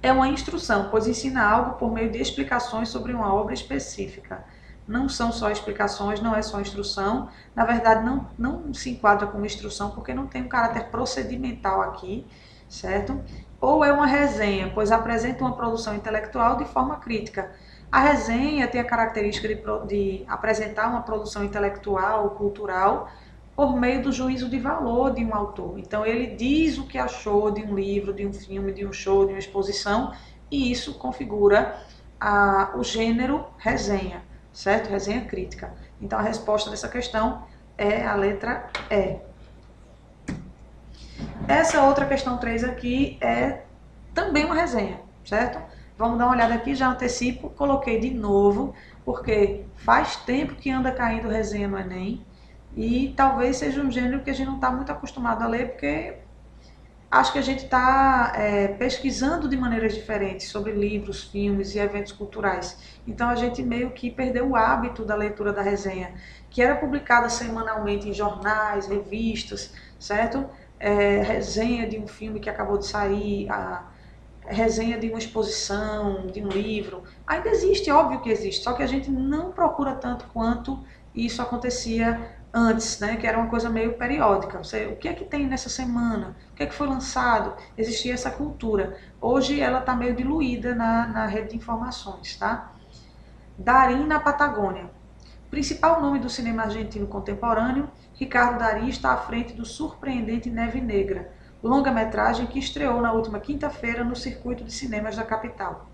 Speaker 1: É uma instrução, pois ensina algo por meio de explicações sobre uma obra específica. Não são só explicações, não é só instrução. Na verdade, não se enquadra como instrução, porque não tem um caráter procedimental aqui, certo? Ou é uma resenha, pois apresenta uma produção intelectual de forma crítica. A resenha tem a característica de apresentar uma produção intelectual, cultural, por meio do juízo de valor de um autor. Então, ele diz o que achou de um livro, de um filme, de um show, de uma exposição, e isso configura o gênero resenha, certo? Resenha crítica. Então, a resposta dessa questão é a letra E. Essa outra questão 3 aqui é também uma resenha, certo? Vamos dar uma olhada aqui, já antecipo, coloquei de novo, porque faz tempo que anda caindo resenha no Enem, e talvez seja um gênero que a gente não está muito acostumado a ler, porque acho que a gente está pesquisando de maneiras diferentes sobre livros, filmes e eventos culturais. Então a gente meio que perdeu o hábito da leitura da resenha, que era publicada semanalmente em jornais, revistas, certo? Resenha de um filme que acabou de sair, a resenha de uma exposição, de um livro. Ainda existe, óbvio que existe, só que a gente não procura tanto quanto isso acontecia antes, né, que era uma coisa meio periódica. O que é que tem nessa semana? O que é que foi lançado? Existia essa cultura. Hoje ela está meio diluída na rede de informações, tá? Darín na Patagônia. Principal nome do cinema argentino contemporâneo, Ricardo Darín está à frente do surpreendente Neve Negra, longa-metragem que estreou na última quinta-feira no circuito de cinemas da capital.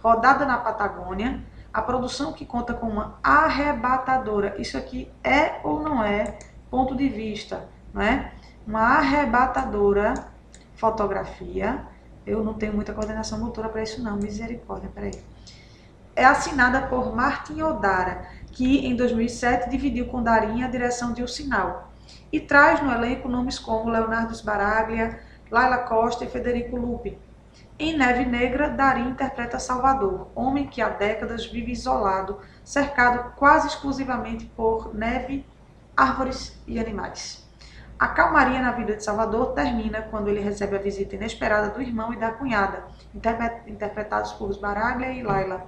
Speaker 1: Rodada na Patagônia, a produção que conta com uma arrebatadora, isso aqui é ou não é ponto de vista, não é? Uma arrebatadora fotografia, eu não tenho muita coordenação motora para isso não, misericórdia, peraí. É assinada por Martin Odara, que em 2007 dividiu com Darín a direção de O Sinal, e traz no elenco nomes como Leonardo Sbaraglia, Laila Costa e Federico Lupi. Em Neve Negra, Darín interpreta Salvador, homem que há décadas vive isolado, cercado quase exclusivamente por neve, árvores e animais. A calmaria na vida de Salvador termina quando ele recebe a visita inesperada do irmão e da cunhada, interpretados por Sbaraglia e Laila,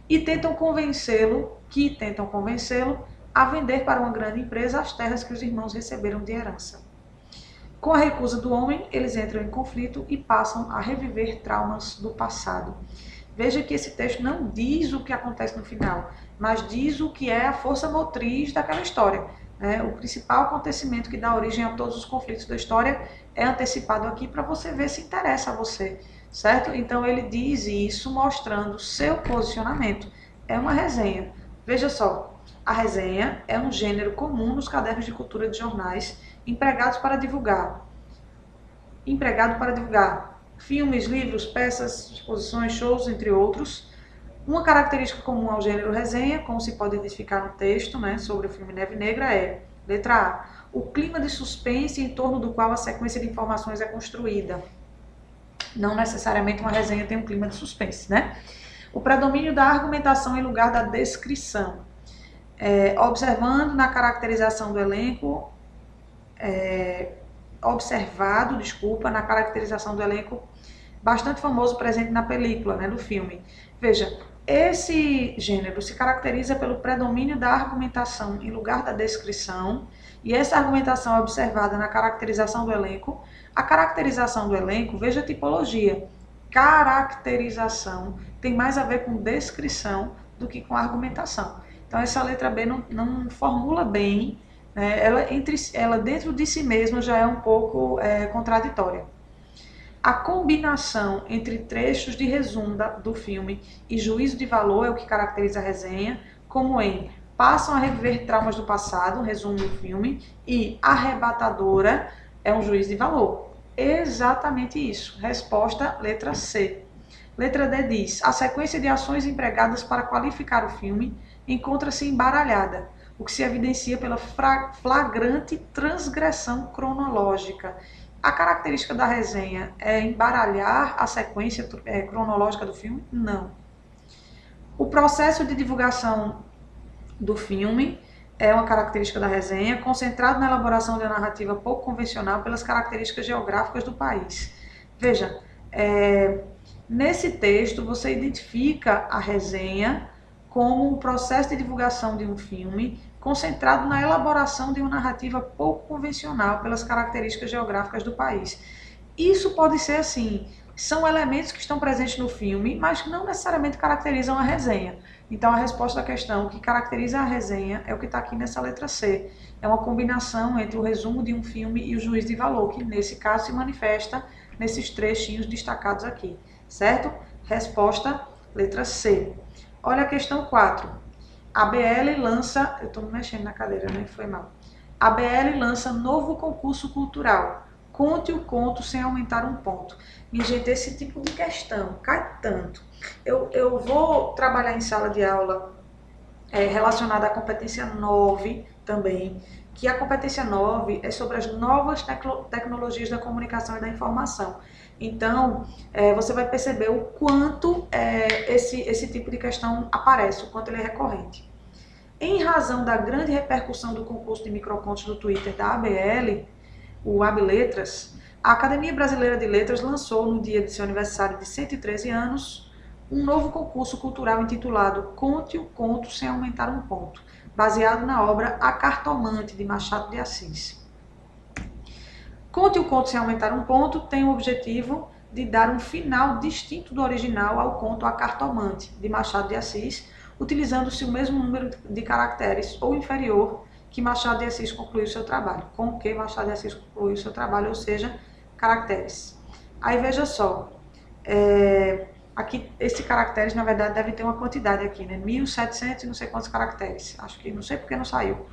Speaker 1: e tentam convencê-lo a vender para uma grande empresa as terras que os irmãos receberam de herança. Com a recusa do homem, eles entram em conflito e passam a reviver traumas do passado. Veja que esse texto não diz o que acontece no final, mas diz o que é a força motriz daquela história. O principal acontecimento que dá origem a todos os conflitos da história é antecipado aqui para você ver se interessa a você, certo? Então ele diz isso mostrando seu posicionamento. É uma resenha. Veja só, a resenha é um gênero comum nos cadernos de cultura de jornais empregado para divulgar filmes, livros, peças, exposições, shows, entre outros. Uma característica comum ao gênero resenha, como se pode identificar no texto, sobre o filme Neve Negra, é, letra A, o clima de suspense em torno do qual a sequência de informações é construída. Não necessariamente uma resenha tem um clima de suspense, O predomínio da argumentação em lugar da descrição. Observado na caracterização do elenco bastante famoso presente na película, do filme. Veja, esse gênero se caracteriza pelo predomínio da argumentação em lugar da descrição, e essa argumentação é observada na caracterização do elenco. A caracterização do elenco, veja a tipologia. Caracterização tem mais a ver com descrição do que com argumentação. Então essa letra B não formula bem, ela dentro de si mesma já é um pouco contraditória. A combinação entre trechos de resumo do filme e juízo de valor é o que caracteriza a resenha, como em passam a reviver traumas do passado, resumo do filme, e arrebatadora é um juízo de valor. Exatamente isso. Resposta, letra C. Letra D diz, a sequência de ações empregadas para qualificar o filme encontra-se embaralhada, o que se evidencia pela flagrante transgressão cronológica. A característica da resenha é embaralhar a sequência cronológica do filme? Não. O processo de divulgação do filme é uma característica da resenha, concentrado na elaboração de uma narrativa pouco convencional pelas características geográficas do país. Veja, nesse texto você identifica a resenha como um processo de divulgação de um filme concentrado na elaboração de uma narrativa pouco convencional pelas características geográficas do país. Isso pode ser assim, são elementos que estão presentes no filme, mas que não necessariamente caracterizam a resenha. Então a resposta à questão, o que caracteriza a resenha é o que está aqui nessa letra C. É uma combinação entre o resumo de um filme e o juízo de valor, que nesse caso se manifesta nesses trechinhos destacados aqui, certo? Resposta, letra C. Olha a questão 4. A BL lança... Eu estou me mexendo na cadeira, Foi mal. A BL lança novo concurso cultural. Conte o conto sem aumentar um ponto. Minha gente, esse tipo de questão cai tanto. Eu vou trabalhar em sala de aula relacionada à competência 9 também, que a competência 9 é sobre as novas tecnologias da comunicação e da informação. Então, você vai perceber o quanto esse tipo de questão aparece, o quanto ele é recorrente. Em razão da grande repercussão do concurso de microcontos do Twitter da ABL, o ABLetras, a Academia Brasileira de Letras lançou, no dia de seu aniversário de 113 anos, um novo concurso cultural intitulado Conte o Conto Sem Aumentar um Ponto, baseado na obra A Cartomante, de Machado de Assis. Conte o Conto Sem Aumentar um Ponto tem o objetivo de dar um final distinto do original ao conto A Cartomante, de Machado de Assis, utilizando-se o mesmo número de caracteres ou inferior que Machado de Assis concluiu seu trabalho, com que Machado de Assis concluiu seu trabalho, ou seja, caracteres. Aí veja só, aqui esse caracteres na verdade deve ter uma quantidade aqui, 1700 e não sei quantos caracteres, acho que não sei porque não saiu.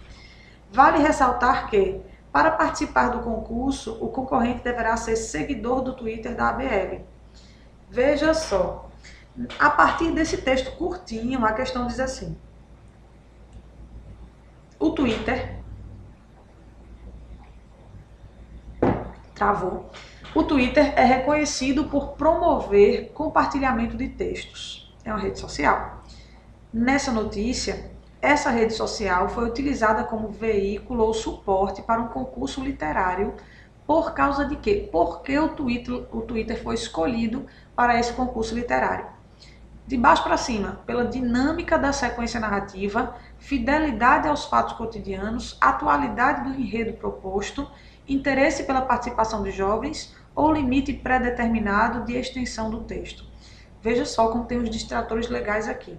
Speaker 1: Vale ressaltar que, para participar do concurso, o concorrente deverá ser seguidor do Twitter da ABL. Veja só, a partir desse texto curtinho, a questão diz assim: o Twitter travou. O Twitter é reconhecido por promover compartilhamento de textos. É uma rede social. Nessa notícia, essa rede social foi utilizada como veículo ou suporte para um concurso literário por causa de quê? Porque o Twitter foi escolhido para esse concurso literário. De baixo para cima, pela dinâmica da sequência narrativa, fidelidade aos fatos cotidianos, atualidade do enredo proposto, interesse pela participação de jovens ou limite pré-determinado de extensão do texto. Veja só como tem os distratores legais aqui.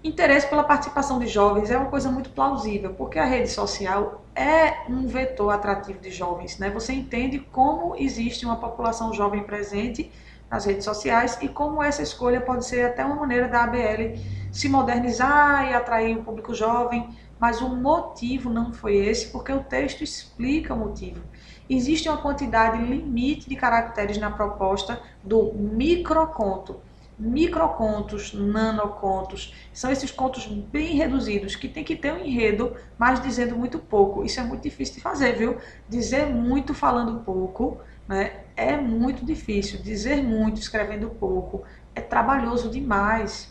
Speaker 1: Interesse pela participação de jovens é uma coisa muito plausível, porque a rede social é um vetor atrativo de jovens, né? Você entende como existe uma população jovem presente nas redes sociais e como essa escolha pode ser até uma maneira da ABL se modernizar e atrair o público jovem, mas o motivo não foi esse, porque o texto explica o motivo. Existe uma quantidade limite de caracteres na proposta do microconto. Microcontos, nanocontos, são esses contos bem reduzidos, que tem que ter um enredo, mas dizendo muito pouco. Isso é muito difícil de fazer, viu? Dizer muito falando pouco, né? É muito difícil. Dizer muito escrevendo pouco é trabalhoso demais.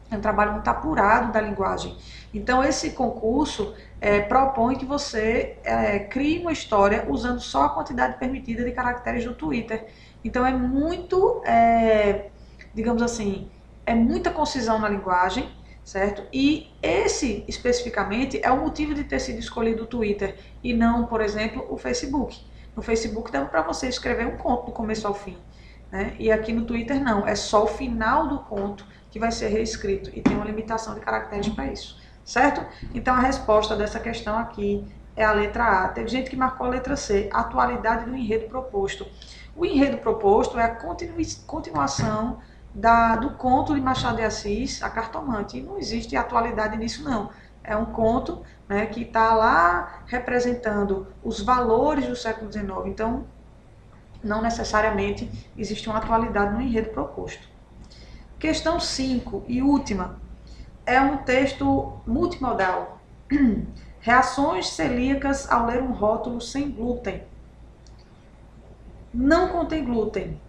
Speaker 1: É um trabalho muito apurado da linguagem. Então, esse concurso propõe que você crie uma história usando só a quantidade permitida de caracteres do Twitter. Então, é muito... digamos assim, é muita concisão na linguagem, certo? E esse, especificamente, é o motivo de ter sido escolhido o Twitter e não, por exemplo, o Facebook. No Facebook dava para você escrever um conto do começo ao fim, né? E aqui no Twitter não, é só o final do conto que vai ser reescrito e tem uma limitação de caracteres para isso, certo? Então a resposta dessa questão aqui é a letra A. Teve gente que marcou a letra C, atualidade do enredo proposto. O enredo proposto é a continuação do conto de Machado de Assis, A Cartomante. E não existe atualidade nisso, não. É um conto, né, que está lá representando os valores do século XIX. Então, não necessariamente existe uma atualidade no enredo proposto. Questão 5 e última. É um texto multimodal. Reações celíacas ao ler um rótulo sem glúten. Não contém glúten.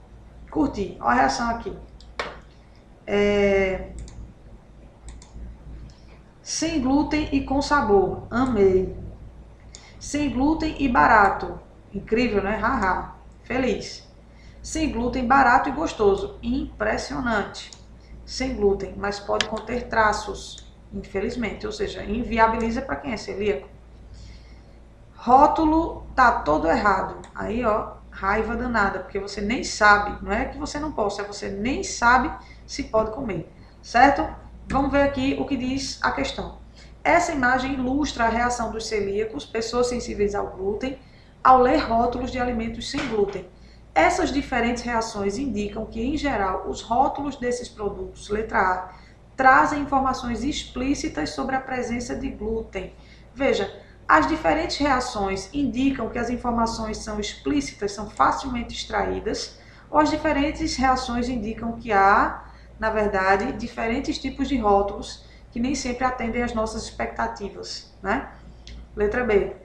Speaker 1: Curti. Olha a reação aqui. Sem glúten e com sabor. Amei. Sem glúten e barato. Incrível, né? Haha. Feliz. Sem glúten, barato e gostoso. Impressionante. Sem glúten, mas pode conter traços. Infelizmente. Ou seja, inviabiliza para quem é celíaco. Rótulo tá todo errado. Aí, ó, raiva danada. Porque você nem sabe. Não é que você não possa, é você nem sabe se pode comer, certo? Vamos ver aqui o que diz a questão. Essa imagem ilustra a reação dos celíacos, pessoas sensíveis ao glúten, ao ler rótulos de alimentos sem glúten. Essas diferentes reações indicam que, em geral, os rótulos desses produtos, letra A, trazem informações explícitas sobre a presença de glúten. Veja, as diferentes reações indicam que as informações são explícitas, são facilmente extraídas, ou as diferentes reações indicam que há, na verdade, diferentes tipos de rótulos que nem sempre atendem às nossas expectativas, né? Letra B.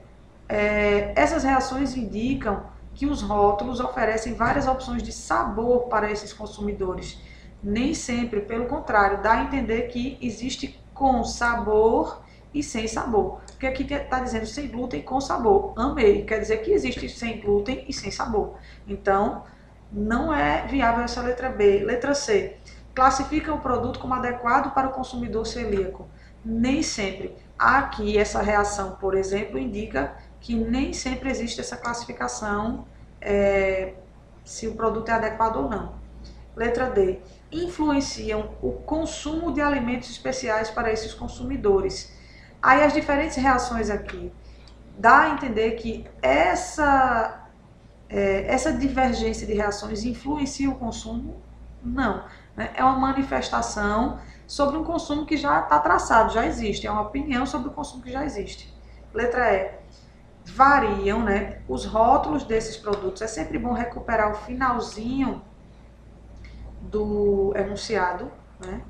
Speaker 1: Essas reações indicam que os rótulos oferecem várias opções de sabor para esses consumidores. Nem sempre, pelo contrário, dá a entender que existe com sabor e sem sabor. Porque aqui está dizendo sem glúten e com sabor. Amei. Quer dizer que existe sem glúten e sem sabor. Então, não é viável essa letra B. Letra C. Classifica o produto como adequado para o consumidor celíaco. Nem sempre. Aqui, essa reação, por exemplo, indica que nem sempre existe essa classificação, se o produto é adequado ou não. Letra D. Influenciam o consumo de alimentos especiais para esses consumidores. Aí as diferentes reações aqui dá a entender que essa divergência de reações influencia o consumo? Não. É uma manifestação sobre um consumo que já está traçado, já existe. É uma opinião sobre o consumo que já existe. Letra E. Variam, né, os rótulos desses produtos. É sempre bom recuperar o finalzinho do enunciado, né?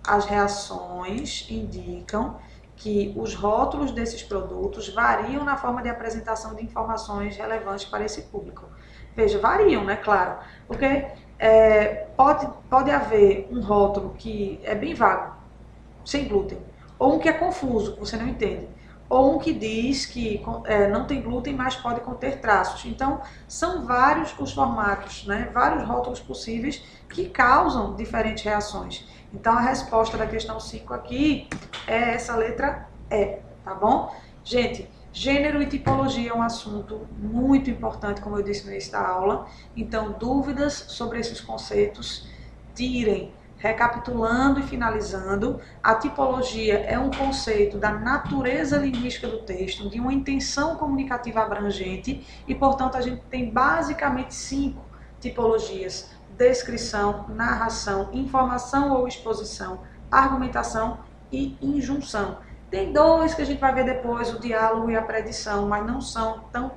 Speaker 1: As reações indicam que os rótulos desses produtos variam na forma de apresentação de informações relevantes para esse público. Veja, variam, né? Claro, porque pode haver um rótulo que é bem vago, sem glúten, ou um que é confuso, que você não entende, ou um que diz que não tem glúten, mas pode conter traços. Então, são vários os formatos, né? Vários rótulos possíveis que causam diferentes reações. Então, a resposta da questão 5 aqui é essa letra E, tá bom? Gente, gênero e tipologia é um assunto muito importante, como eu disse no início da aula. Então, dúvidas sobre esses conceitos, tirem. Recapitulando e finalizando, a tipologia é um conceito da natureza linguística do texto, de uma intenção comunicativa abrangente e, portanto, a gente tem basicamente 5 tipologias: descrição, narração, informação ou exposição, argumentação e injunção. Tem 2 que a gente vai ver depois, o diálogo e a predição, mas não são tão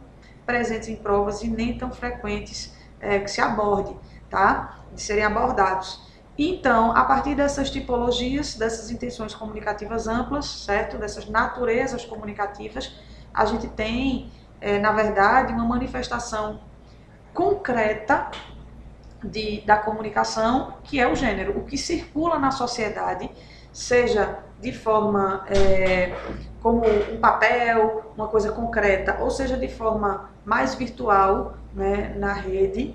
Speaker 1: presentes em provas e nem tão frequentes que se aborde, tá? De serem abordados. Então, a partir dessas tipologias, dessas intenções comunicativas amplas, certo? Dessas naturezas comunicativas, a gente tem, na verdade, uma manifestação concreta da comunicação, que é o gênero, o que circula na sociedade, seja de forma como um papel, uma coisa concreta, ou seja de forma mais virtual, né, na rede.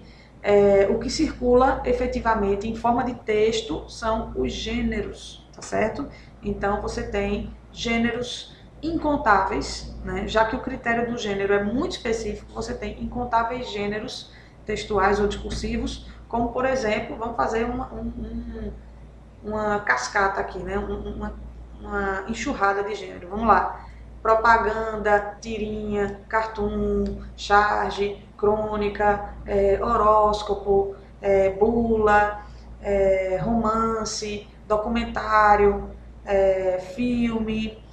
Speaker 1: O que circula efetivamente em forma de texto são os gêneros, tá certo? Então você tem gêneros incontáveis, né? Já que o critério do gênero é muito específico, você tem incontáveis gêneros textuais ou discursivos, como por exemplo, vamos fazer uma cascata aqui, né? Uma enxurrada de gênero. Vamos lá: propaganda, tirinha, cartoon, charge, crônica, horóscopo, bula, romance, documentário, filme,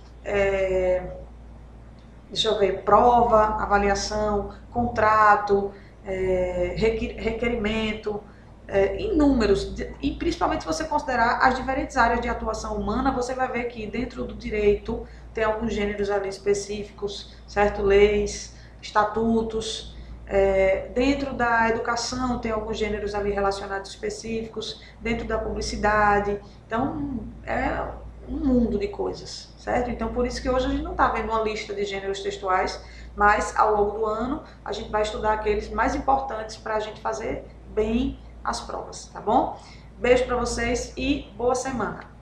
Speaker 1: deixa eu ver, prova, avaliação, contrato, requerimento, inúmeros, e principalmente se você considerar as diferentes áreas de atuação humana, você vai ver que dentro do direito tem alguns gêneros ali específicos, certo? Leis, estatutos. Dentro da educação tem alguns gêneros ali relacionados específicos, dentro da publicidade. Então, é um mundo de coisas, certo? Então, por isso que hoje a gente não está vendo uma lista de gêneros textuais, mas ao longo do ano a gente vai estudar aqueles mais importantes para a gente fazer bem as provas, tá bom? Beijo para vocês e boa semana!